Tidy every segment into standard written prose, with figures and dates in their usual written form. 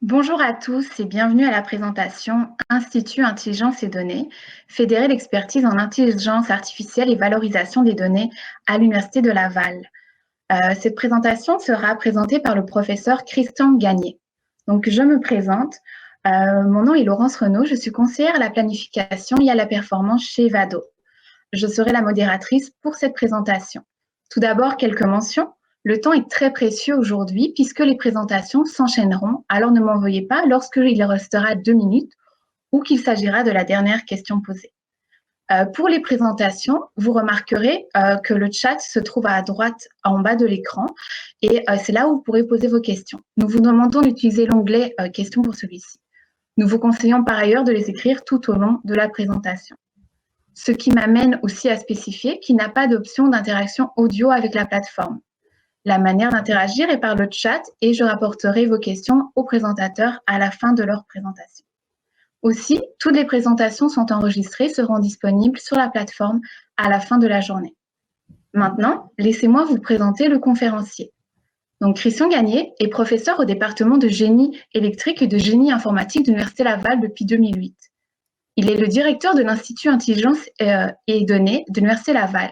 Bonjour à tous et bienvenue à la présentation Institut Intelligence et Données, fédérer l'expertise en intelligence artificielle et valorisation des données à l'Université de Laval. Cette présentation sera présentée par le professeur Christian Gagné. Donc, je me présente. Mon nom est Laurence Renaud, je suis conseillère à la planification et à la performance chez Vado. Je serai la modératrice pour cette présentation. Tout d'abord, quelques mentions. Le temps est très précieux aujourd'hui puisque les présentations s'enchaîneront, alors ne m'en veuillez pas lorsqu'il restera 2 minutes ou qu'il s'agira de la dernière question posée. Pour les présentations, vous remarquerez que le chat se trouve à droite en bas de l'écran et c'est là où vous pourrez poser vos questions. Nous vous demandons d'utiliser l'onglet questions pour celui-ci. Nous vous conseillons par ailleurs de les écrire tout au long de la présentation. Ce qui m'amène aussi à spécifier qu'il n'y a pas d'option d'interaction audio avec la plateforme. La manière d'interagir est par le chat et je rapporterai vos questions aux présentateurs à la fin de leur présentation. Aussi, toutes les présentations sont enregistrées, seront disponibles sur la plateforme à la fin de la journée. Maintenant, laissez-moi vous présenter le conférencier. Donc, Christian Gagné est professeur au département de génie électrique et de génie informatique de l'Université Laval depuis 2008. Il est le directeur de l'Institut Intelligence et Données de l'Université Laval.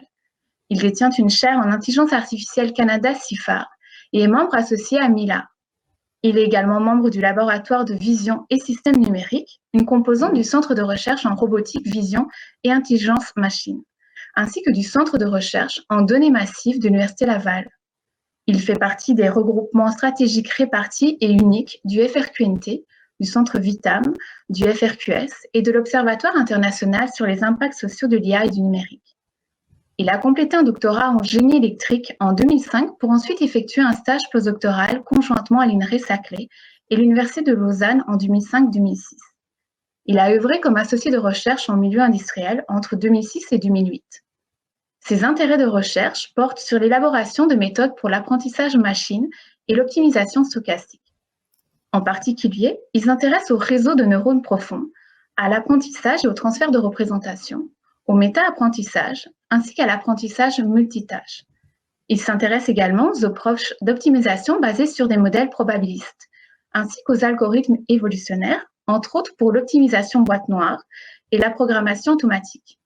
Il détient une chaire en intelligence artificielle Canada CIFAR et est membre associé à MILA. Il est également membre du laboratoire de vision et systèmes numériques, une composante du centre de recherche en robotique, vision et intelligence machine, ainsi que du centre de recherche en données massives de l'Université Laval. Il fait partie des regroupements stratégiques répartis et uniques du FRQNT, du Centre Vitam, du FRQS et de l'Observatoire international sur les impacts sociaux de l'IA et du numérique. Il a complété un doctorat en génie électrique en 2005 pour ensuite effectuer un stage postdoctoral conjointement à l'INRE-Saclay et l'Université de Lausanne en 2005-2006. Il a œuvré comme associé de recherche en milieu industriel entre 2006 et 2008. Ses intérêts de recherche portent sur l'élaboration de méthodes pour l'apprentissage machine et l'optimisation stochastique. En particulier, il s'intéresse au réseau de neurones profonds, à l'apprentissage et au transfert de représentation, au méta-apprentissage, ainsi qu'à l'apprentissage multitâche. Il s'intéresse également aux approches d'optimisation basées sur des modèles probabilistes, ainsi qu'aux algorithmes évolutionnaires, entre autres pour l'optimisation boîte noire et la programmation automatique.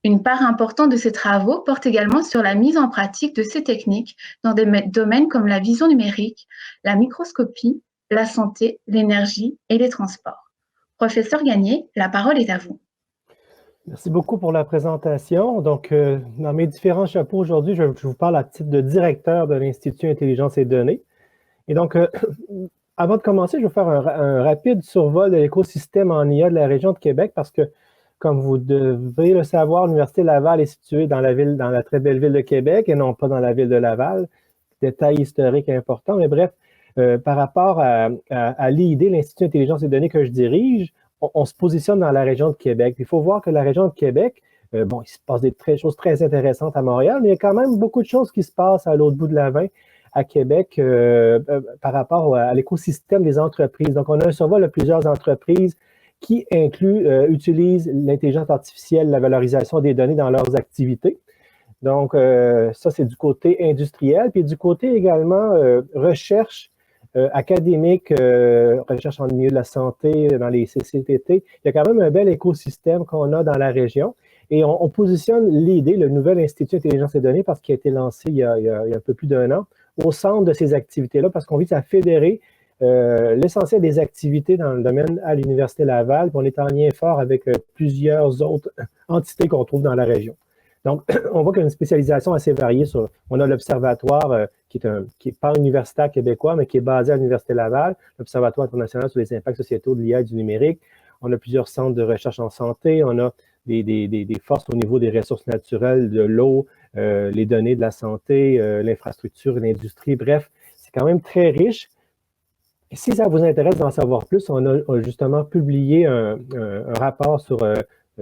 Une part importante de ses travaux porte également sur la mise en pratique de ces techniques dans des domaines comme la vision numérique, la microscopie, la santé, l'énergie et les transports. Professeur Gagné, la parole est à vous. Merci beaucoup pour la présentation. Donc, dans mes différents chapeaux aujourd'hui, je vous parle à titre de directeur de l'Institut Intelligence et Données. Et donc, avant de commencer, je vais faire un rapide survol de l'écosystème en IA de la région de Québec parce que, comme vous devez le savoir, l'Université Laval est située dans la très belle ville de Québec et non pas dans la ville de Laval. Détail historique important, mais bref, par rapport à l'IID, l'Institut Intelligence et Données que je dirige, on se positionne dans la région de Québec. Il faut voir que la région de Québec, il se passe des choses très intéressantes à Montréal, mais il y a quand même beaucoup de choses qui se passent à l'autre bout de la 20 à Québec par rapport à l'écosystème des entreprises. Donc, on a un survol de plusieurs entreprises qui utilisent l'intelligence artificielle, la valorisation des données dans leurs activités. Donc, ça, c'est du côté industriel. Puis du côté également recherche académique, recherche en milieu de la santé, dans les CCTT. Il y a quand même un bel écosystème qu'on a dans la région. Et on positionne l'IID, le nouvel Institut Intelligence et Données, parce qu'il a été lancé il y a un peu plus d'1 an, au centre de ces activités-là, parce qu'on vise à fédérer l'essentiel des activités dans le domaine à l'Université Laval. Puis on est en lien fort avec plusieurs autres entités qu'on trouve dans la région. Donc, on voit qu'il y a une spécialisation assez variée. On a l'Observatoire qui est pas universitaire québécois, mais qui est basé à l'Université Laval, l'Observatoire international sur les impacts sociétaux de l'IA et du numérique. On a plusieurs centres de recherche en santé. On a des forces au niveau des ressources naturelles, de l'eau, les données de la santé, l'infrastructure, l'industrie. Bref, c'est quand même très riche. Et si ça vous intéresse d'en savoir plus, on a justement publié un rapport sur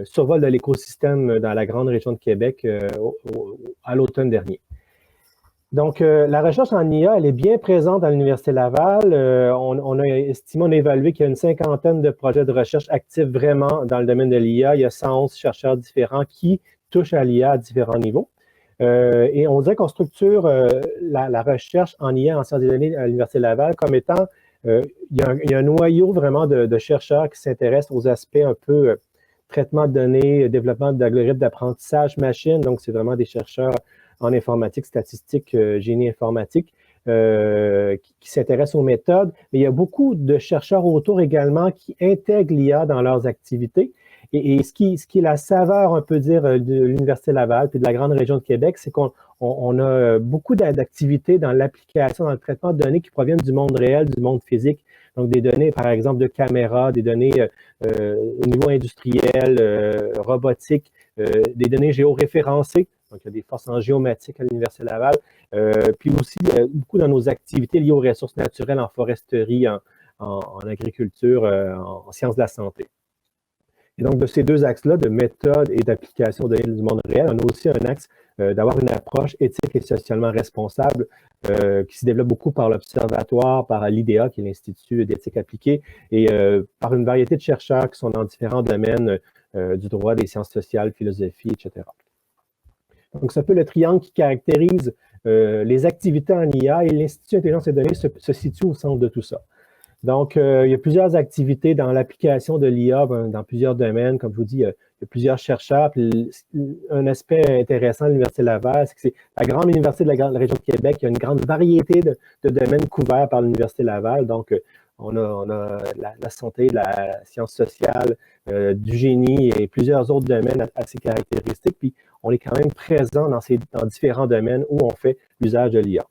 survol de l'écosystème dans la grande région de Québec à l'automne dernier. Donc, la recherche en IA, elle est bien présente à l'Université Laval. On a évalué qu'il y a une 50aine de projets de recherche actifs vraiment dans le domaine de l'IA. Il y a 111 chercheurs différents qui touchent à l'IA à différents niveaux. Et on dirait qu'on structure la recherche en IA, en sciences des données à l'Université Laval, comme étant il y a un noyau vraiment de chercheurs qui s'intéressent aux aspects un peu traitement de données, développement d'algorithmes d'apprentissage machine. Donc, c'est vraiment des chercheurs en informatique, statistique, génie informatique qui s'intéressent aux méthodes. Mais il y a beaucoup de chercheurs autour également qui intègrent l'IA dans leurs activités. Et ce qui est la saveur, on peut dire, de l'Université Laval puis de la grande région de Québec, c'est qu'on a beaucoup d'activités dans l'application, dans le traitement de données qui proviennent du monde réel, du monde physique. Donc, des données, par exemple, de caméras, des données au niveau industriel, robotique, des données géoréférencées. Donc, il y a des forces en géomatique à l'Université Laval. Puis aussi, beaucoup dans nos activités liées aux ressources naturelles, en foresterie, en agriculture, en sciences de la santé. Et donc, de ces deux axes-là, de méthode et d'application de données du monde réel, on a aussi un axe d'avoir une approche éthique et socialement responsable qui se développe beaucoup par l'Observatoire, par l'IDEA, qui est l'Institut d'éthique appliquée, et par une variété de chercheurs qui sont dans différents domaines du droit, des sciences sociales, philosophie, etc. Donc, c'est un peu le triangle qui caractérise les activités en IA, et l'Institut Intelligence et Données se situe au centre de tout ça. Donc, il y a plusieurs activités dans l'application de l'IA dans plusieurs domaines. Comme je vous dis, il y a plusieurs chercheurs. Puis, un aspect intéressant de l'Université Laval, c'est que c'est la grande université de la région de Québec. Il y a une grande variété de domaines couverts par l'Université Laval. Donc, on a la santé, la science sociale, du génie et plusieurs autres domaines assez caractéristiques. Puis, on est quand même présent dans différents domaines où on fait l'usage de l'IA.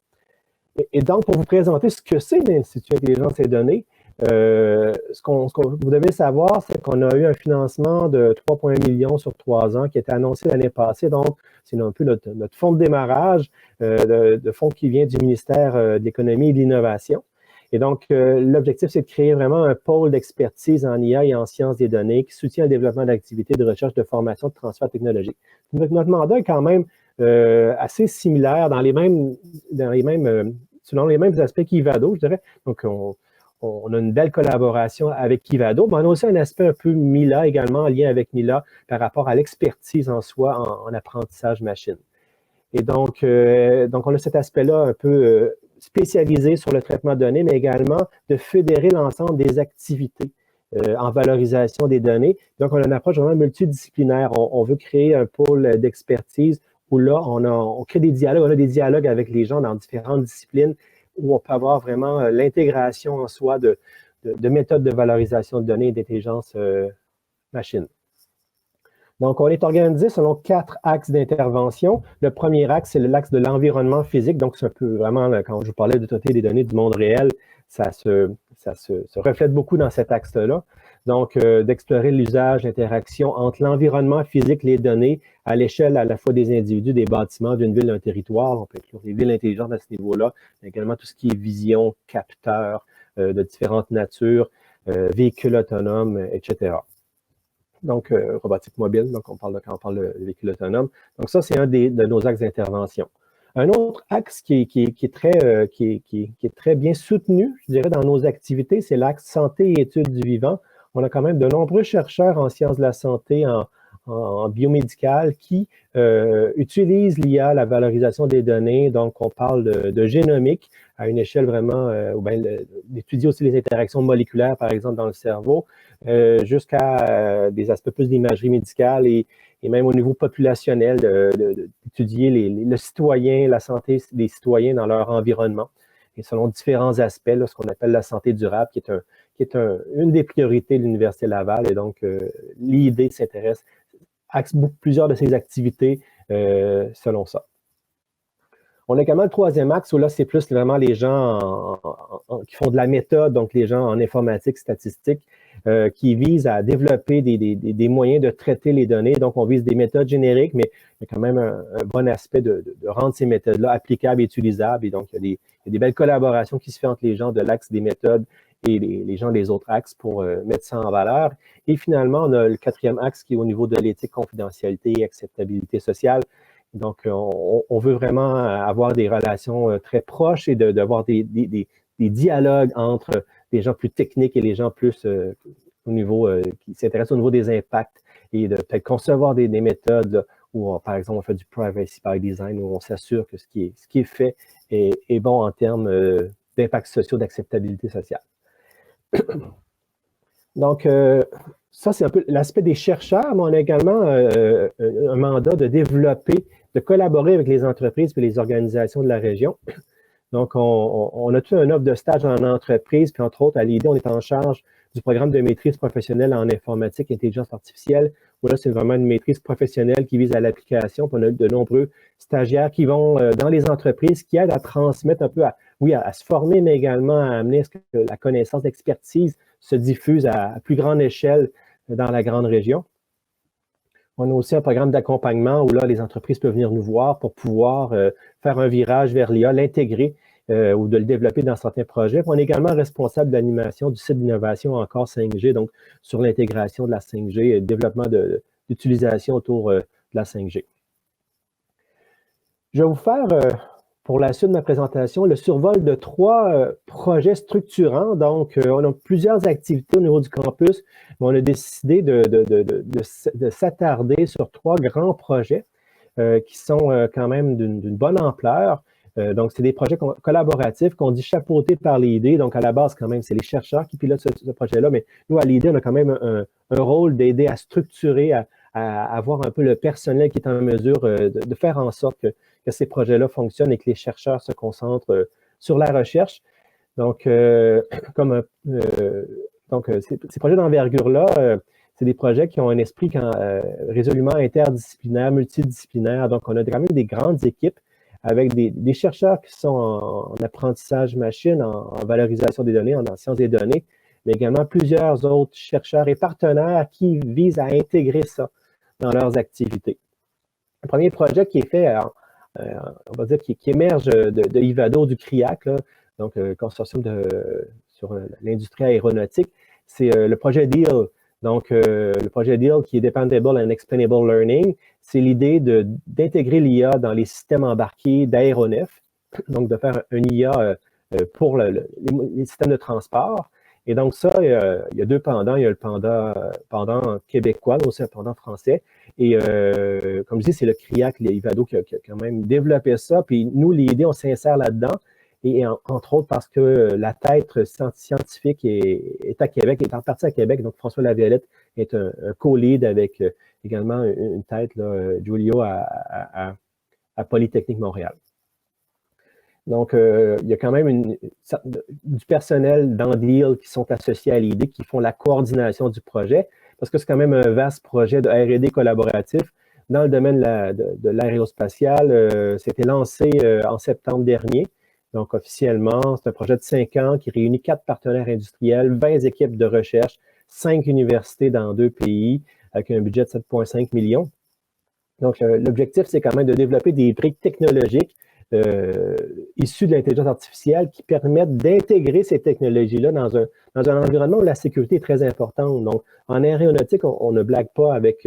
Et donc, pour vous présenter ce que c'est l'Institut Intelligence et Données, ce que vous devez savoir, c'est qu'on a eu un financement de 3,1 millions sur 3 ans qui a été annoncé l'année passée. Donc, c'est un peu notre fonds de démarrage de fonds qui vient du ministère de l'Économie et de l'Innovation. Et donc, l'objectif, c'est de créer vraiment un pôle d'expertise en IA et en sciences des données qui soutient le développement d'activités de recherche, de formation, de transfert technologique. Notre mandat est quand même assez similaire selon les mêmes aspects qu'Ivado, je dirais. Donc, on a une belle collaboration avec Kivado, mais on a aussi un aspect un peu Mila également, en lien avec Mila par rapport à l'expertise en soi en apprentissage machine. Et donc on a cet aspect-là un peu spécialisé sur le traitement de données, mais également de fédérer l'ensemble des activités en valorisation des données. Donc, on a une approche vraiment multidisciplinaire. On veut créer un pôle d'expertise où là, on crée des dialogues, on a des dialogues avec les gens dans différentes disciplines où on peut avoir vraiment l'intégration en soi de méthodes de valorisation de données et d'intelligence machine. Donc, on est organisé selon 4 axes d'intervention. Le premier axe, c'est l'axe de l'environnement physique. Donc, c'est un peu vraiment, quand je vous parlais de traiter des données du monde réel, ça se reflète beaucoup dans cet axe-là. Donc, d'explorer l'usage, l'interaction entre l'environnement physique, les données, à l'échelle à la fois des individus, des bâtiments, d'une ville, d'un territoire. On peut inclure les villes intelligentes à ce niveau-là, mais également tout ce qui est vision, capteurs de différentes natures, véhicules autonomes, etc. Donc, robotique mobile, donc quand on parle de véhicules autonomes. Donc, ça, c'est un de nos axes d'intervention. Un autre axe qui est très bien soutenu, je dirais, dans nos activités, c'est l'axe santé et études du vivant. On a quand même de nombreux chercheurs en sciences de la santé, en biomédical, qui utilisent l'IA, la valorisation des données. Donc, on parle de génomique à une échelle vraiment, d'étudier aussi les interactions moléculaires, par exemple, dans le cerveau, jusqu'à des aspects plus d'imagerie médicale et même au niveau populationnel, d'étudier le citoyen, la santé des citoyens dans leur environnement. Et selon différents aspects, là, ce qu'on appelle la santé durable, qui est une des priorités de l'Université Laval. Et donc, l'ID s'intéresse, axe plusieurs de ses activités selon ça. On a également le troisième axe où là, c'est plus vraiment les gens qui font de la méthode, donc les gens en informatique, statistique, qui visent à développer des moyens de traiter les données. Donc, on vise des méthodes génériques, mais il y a quand même un bon aspect de rendre ces méthodes-là applicables et utilisables. Et donc, il y a des belles collaborations qui se font entre les gens de l'axe des méthodes et les gens des autres axes pour mettre ça en valeur. Et finalement, on a le quatrième axe qui est au niveau de l'éthique, confidentialité et acceptabilité sociale. Donc, on veut vraiment avoir des relations très proches et d'avoir des dialogues entre les gens plus techniques et les gens plus au niveau qui s'intéressent au niveau des impacts et de peut-être concevoir des méthodes là, où, par exemple, on fait du privacy by design, où on s'assure que ce qui est fait est bon en termes d'impact social, d'acceptabilité sociale. Donc, ça, c'est un peu l'aspect des chercheurs, mais on a également un mandat de développer, de collaborer avec les entreprises et les organisations de la région. Donc, on a tout un offre de stage en entreprise, puis entre autres, à l'ID, on est en charge du programme de maîtrise professionnelle en informatique et intelligence artificielle, où là, c'est vraiment une maîtrise professionnelle qui vise à l'application. Puis on a de nombreux stagiaires qui vont dans les entreprises, qui aident à transmettre un peu, à se former, mais également à amener à ce que la connaissance, l'expertise se diffuse à plus grande échelle dans la grande région. On a aussi un programme d'accompagnement où là, les entreprises peuvent venir nous voir pour pouvoir faire un virage vers l'IA, l'intégrer ou de le développer dans certains projets. Puis on est également responsable de l'animation du site d'innovation encore 5G, donc sur l'intégration de la 5G et le développement d'utilisation autour de la 5G. Je vais vous faire, pour la suite de ma présentation, le survol de 3 projets structurants. Donc, on a plusieurs activités au niveau du campus, mais on a décidé de s'attarder sur 3 grands projets qui sont quand même d'une bonne ampleur. Donc, c'est des projets collaboratifs qu'on dit chapeautés par l'ID. Donc, à la base, quand même, c'est les chercheurs qui pilotent ce projet-là, mais nous, à l'ID, on a quand même un rôle d'aider à structurer, à avoir un peu le personnel qui est en mesure de faire en sorte que ces projets-là fonctionnent et que les chercheurs se concentrent sur la recherche. Donc, ces projets d'envergure-là, c'est des projets qui ont un esprit résolument interdisciplinaire, multidisciplinaire. Donc, on a quand même des grandes équipes avec des chercheurs qui sont en apprentissage machine, en valorisation des données, en sciences des données, mais également plusieurs autres chercheurs et partenaires qui visent à intégrer ça dans leurs activités. Le premier projet qui est fait, on va dire, qui émerge de Ivado, du CRIAC, là, donc consortium sur l'industrie aéronautique, c'est le projet DEAL. Donc, le projet DEAL qui est Dependable and Explainable Learning, c'est l'idée d'intégrer l'IA dans les systèmes embarqués d'aéronefs, donc de faire un IA pour les systèmes de transport. Et donc ça, il y a 2 pendants. Il y a le pendant québécois, mais aussi un pendant français. Et comme je dis, c'est le CRIAC, l'Ivado, qui a quand même développé ça. Puis nous, l'idée, on s'insère là-dedans. Et entre autres parce que la tête scientifique est à Québec, est en partie à Québec. Donc, François Laviolette est un co-lead avec également une tête, là, Giulio, à Polytechnique Montréal. Donc, il y a quand même du personnel dans DEAL qui sont associés à l'idée, qui font la coordination du projet, parce que c'est quand même un vaste projet de R&D collaboratif dans le domaine de l'aérospatial. C'était lancé en septembre dernier. Donc, officiellement, c'est un projet de 5 ans qui réunit 4 partenaires industriels, 20 équipes de recherche, 5 universités dans 2 pays, avec un budget de 7,5 millions. Donc, l'objectif, c'est quand même de développer des briques technologiques issues de l'intelligence artificielle qui permettent d'intégrer ces technologies-là dans un environnement où la sécurité est très importante. Donc, en aéronautique, on ne blague pas avec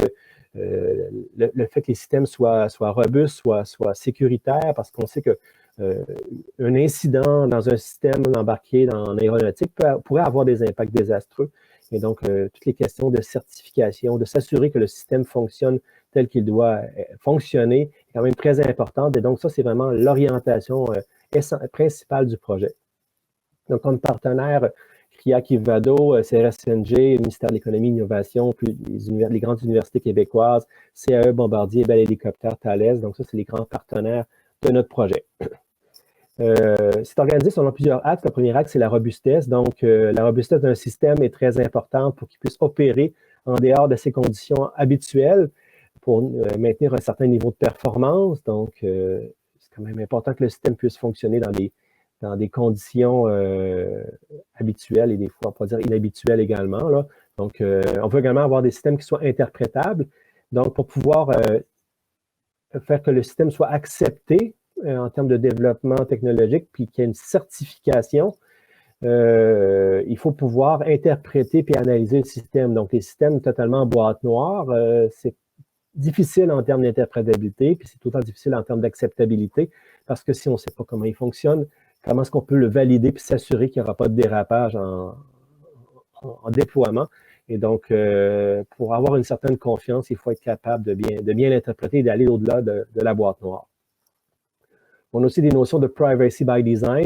le fait que les systèmes soient robustes, soient sécuritaires, parce qu'on sait que un incident dans un système embarqué en aéronautique pourrait avoir des impacts désastreux. Et donc, toutes les questions de certification, de s'assurer que le système fonctionne tel qu'il doit fonctionner est quand même très importante. Et donc, ça, c'est vraiment l'orientation principale du projet. Donc, comme partenaire, CRIAC Ivado, CRSNG, ministère de l'Économie et de l'Innovation, puis les grandes universités québécoises, CAE, Bombardier, Bell Hélicoptère, Thales. Donc, ça, c'est les grands partenaires de notre projet. C'est organisé selon plusieurs axes. Le premier axe, c'est la robustesse. Donc, la robustesse d'un système est très importante pour qu'il puisse opérer en dehors de ses conditions habituelles pour maintenir un certain niveau de performance. Donc, c'est quand même important que le système puisse fonctionner dans des conditions habituelles et des fois, on pourrait dire inhabituelles également, là. Donc, on veut également avoir des systèmes qui soient interprétables. Donc, pour pouvoir faire que le système soit accepté en termes de développement technologique, puis qu'il y ait une certification, il faut pouvoir interpréter puis analyser le système. Donc, les systèmes totalement en boîte noire, c'est difficile en termes d'interprétabilité, puis c'est tout le temps difficile en termes d'acceptabilité, parce que si on ne sait pas comment il fonctionne, comment est-ce qu'on peut le valider puis s'assurer qu'il n'y aura pas de dérapage en déploiement. Et donc, pour avoir une certaine confiance, il faut être capable de bien l'interpréter et d'aller au-delà de la boîte noire. On a aussi des notions de privacy by design.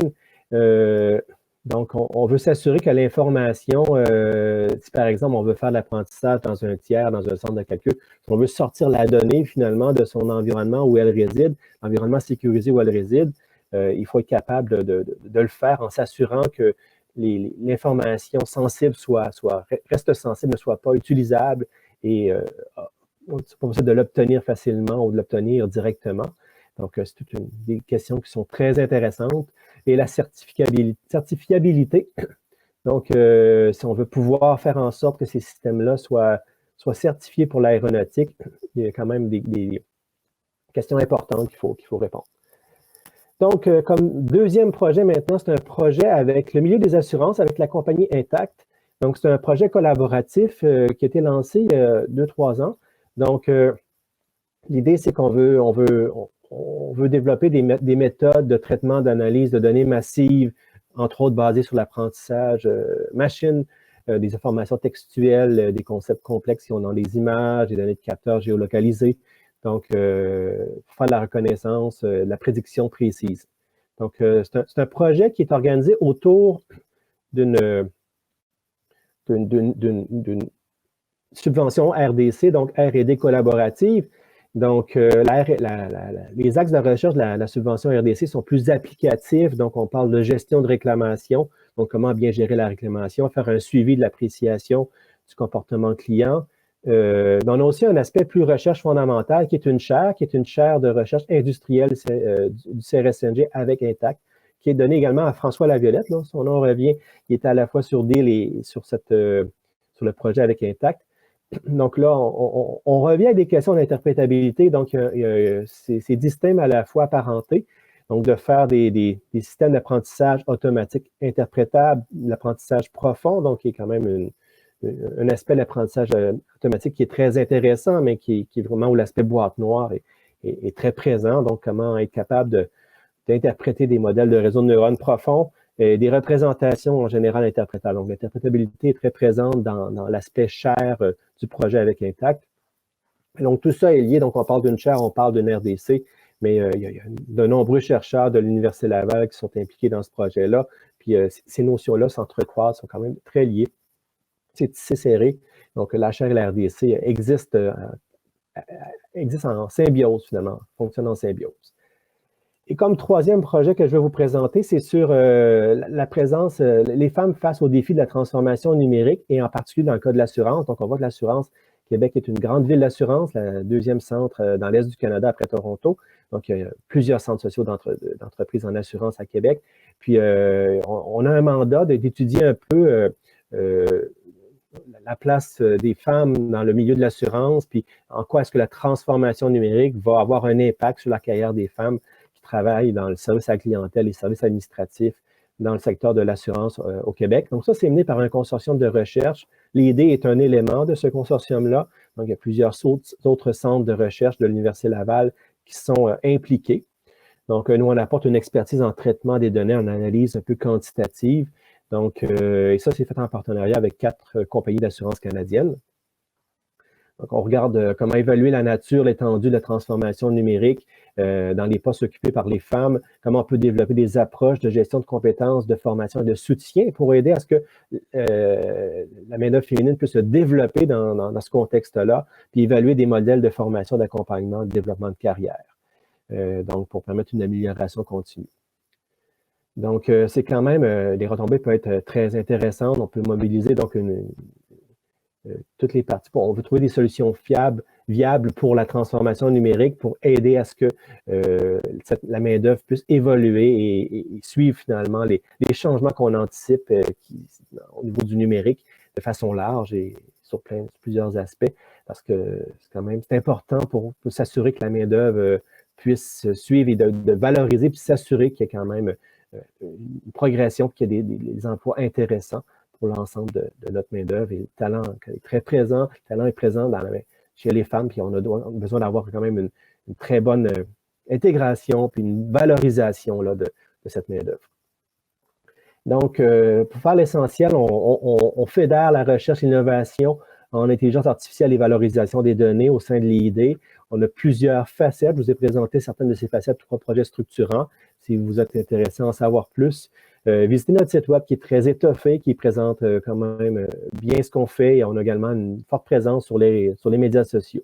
Donc, on veut s'assurer que l'information, si par exemple on veut faire de l'apprentissage dans un tiers, dans un centre de calcul, si on veut sortir la donnée finalement de son environnement où elle réside, l'environnement sécurisé où elle réside, il faut être capable de le faire en s'assurant que l'information sensible reste sensible, ne soit pas utilisable et c'est pas possible de l'obtenir facilement ou de l'obtenir directement. Donc, c'est toutes des questions qui sont très intéressantes. Et la certifiabilité. Donc, si on veut pouvoir faire en sorte que ces systèmes-là soient certifiés pour l'aéronautique, il y a quand même des questions importantes qu'il faut répondre. Donc, comme deuxième projet maintenant, c'est un projet avec le milieu des assurances, avec la compagnie Intact. Donc, c'est un projet collaboratif qui a été lancé il y a 2-3 ans. Donc, l'idée, c'est qu'on veut développer des méthodes de traitement, d'analyse de données massives, entre autres basées sur l'apprentissage machine, des informations textuelles, des concepts complexes qui ont dans des images, des données de capteurs géolocalisés. Donc, pour faire de la reconnaissance, de la prédiction précise. Donc, c'est un projet qui est organisé autour d'une subvention RDC, donc R&D collaborative. Donc, les axes de recherche de la subvention RDC sont plus applicatifs. Donc, on parle de gestion de réclamation, donc comment bien gérer la réclamation, faire un suivi de l'appréciation du comportement client. On a aussi un aspect plus recherche fondamentale qui est une chaire de recherche industrielle du CRSNG avec Intact, qui est donnée également à François Laviolette. Là, son nom revient, il était à la fois sur DIL et sur le projet avec Intact. Donc là, on revient à des questions d'interprétabilité. Donc, c'est distinct à la fois apparenté. Donc, de faire des systèmes d'apprentissage automatique interprétables, l'apprentissage profond, donc qui est quand même un aspect de l'apprentissage automatique qui est très intéressant, mais qui est vraiment où l'aspect boîte noire est très présent. Donc, comment être capable d'interpréter des modèles de réseaux de neurones profonds et des représentations en général interprétables. Donc, l'interprétabilité est très présente dans l'aspect chair du projet avec Intact. Et donc, tout ça est lié. Donc, on parle d'une chaire, on parle d'une RDC, mais il y a de nombreux chercheurs de l'Université Laval qui sont impliqués dans ce projet-là. Puis, ces notions-là s'entrecroisent, sont quand même très liées. C'est tissé serré. Donc, la chaire et la RDC existent en symbiose, finalement, fonctionnent en symbiose. Et comme troisième projet que je vais vous présenter, c'est sur la présence, les femmes face au défi de la transformation numérique et en particulier dans le cas de l'assurance. Donc, on voit que l'assurance, Québec est une grande ville d'assurance, le deuxième centre dans l'Est du Canada après Toronto. Donc, il y a plusieurs centres sociaux d'entreprises en assurance à Québec. Puis, on a un mandat d'étudier un peu la place des femmes dans le milieu de l'assurance, puis en quoi est-ce que la transformation numérique va avoir un impact sur la carrière des femmes qui travaillent dans le service à la clientèle et services administratifs dans le secteur de l'assurance au Québec. Donc ça, c'est mené par un consortium de recherche. L'idée est un élément de ce consortium-là. Donc, il y a plusieurs autres centres de recherche de l'Université Laval qui sont impliqués. Donc, nous, on apporte une expertise en traitement des données, en analyse un peu quantitative. Donc, et ça, c'est fait en partenariat avec 4 compagnies d'assurance canadiennes. Donc, on regarde comment évaluer la nature, l'étendue de la transformation numérique dans les postes occupés par les femmes, comment on peut développer des approches de gestion de compétences, de formation et de soutien pour aider à ce que la main-d'œuvre féminine puisse se développer dans ce contexte-là, puis évaluer des modèles de formation, d'accompagnement, de développement de carrière. Donc, pour permettre une amélioration continue. Donc, c'est quand même, les retombées peuvent être très intéressantes. On peut mobiliser donc toutes les parties. On veut trouver des solutions viables pour la transformation numérique, pour aider à ce que la main-d'œuvre puisse évoluer et suivre finalement les changements qu'on anticipe au niveau du numérique de façon large et sur plusieurs aspects, parce que c'est important pour s'assurer que la main-d'œuvre puisse suivre et de valoriser, puis s'assurer qu'il y a quand même une progression, qu'il y a des emplois intéressants pour l'ensemble de notre main-d'œuvre. Et le talent est très présent, le talent est présent chez les femmes, puis on a besoin d'avoir quand même une très bonne intégration, puis une valorisation là, de cette main-d'œuvre. Donc, pour faire l'essentiel, on fédère la recherche et l'innovation en intelligence artificielle et valorisation des données au sein de l'IID. On a plusieurs facettes. Je vous ai présenté certaines de ces facettes, 3 projets structurants. Si vous êtes intéressé à en savoir plus, visitez notre site web qui est très étoffé, qui présente quand même bien ce qu'on fait et on a également une forte présence sur les médias sociaux.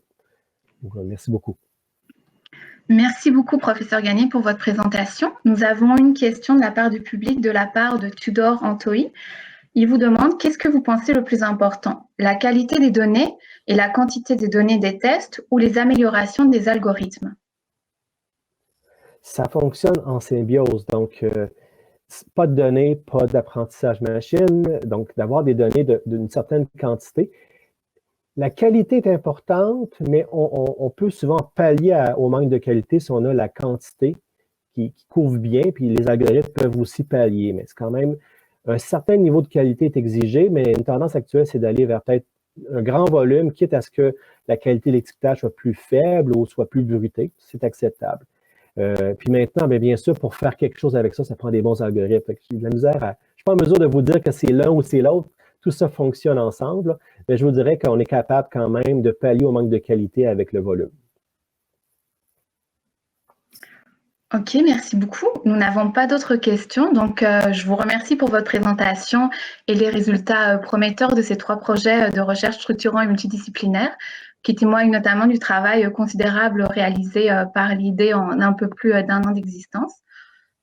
Donc, merci beaucoup. Merci beaucoup, professeur Gagné, pour votre présentation. Nous avons une question de la part du public, de la part de Tudor Antoi. Il vous demande, qu'est-ce que vous pensez le plus important? La qualité des données et la quantité des données des tests ou les améliorations des algorithmes? Ça fonctionne en symbiose. Donc, pas de données, pas d'apprentissage machine. Donc, d'avoir des données d'une certaine quantité. La qualité est importante, mais on peut souvent pallier au manque de qualité si on a la quantité qui couvre bien, puis les algorithmes peuvent aussi pallier. Mais c'est quand même un certain niveau de qualité est exigé, mais une tendance actuelle, c'est d'aller vers peut-être un grand volume, quitte à ce que la qualité de l'étiquetage soit plus faible ou soit plus bruitée. C'est acceptable. Puis maintenant, bien sûr, pour faire quelque chose avec ça, ça prend des bons algorithmes. J'ai de la misère je ne suis pas en mesure de vous dire que c'est l'un ou c'est l'autre. Tout ça fonctionne ensemble, mais je vous dirais qu'on est capable quand même de pallier au manque de qualité avec le volume. Ok, merci beaucoup. Nous n'avons pas d'autres questions, donc je vous remercie pour votre présentation et les résultats prometteurs de ces 3 projets de recherche structurants et multidisciplinaires qui témoignent notamment du travail considérable réalisé par l'IDE en un peu plus d'1 an d'existence.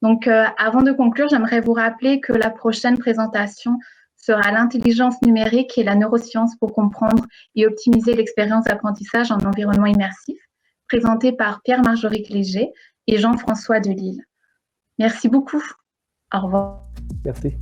Donc, avant de conclure, j'aimerais vous rappeler que la prochaine présentation sera l'intelligence numérique et la neuroscience pour comprendre et optimiser l'expérience d'apprentissage en environnement immersif, présentée par Pierre-Marjoric Léger et Jean-François Delisle. Merci beaucoup. Au revoir. Merci.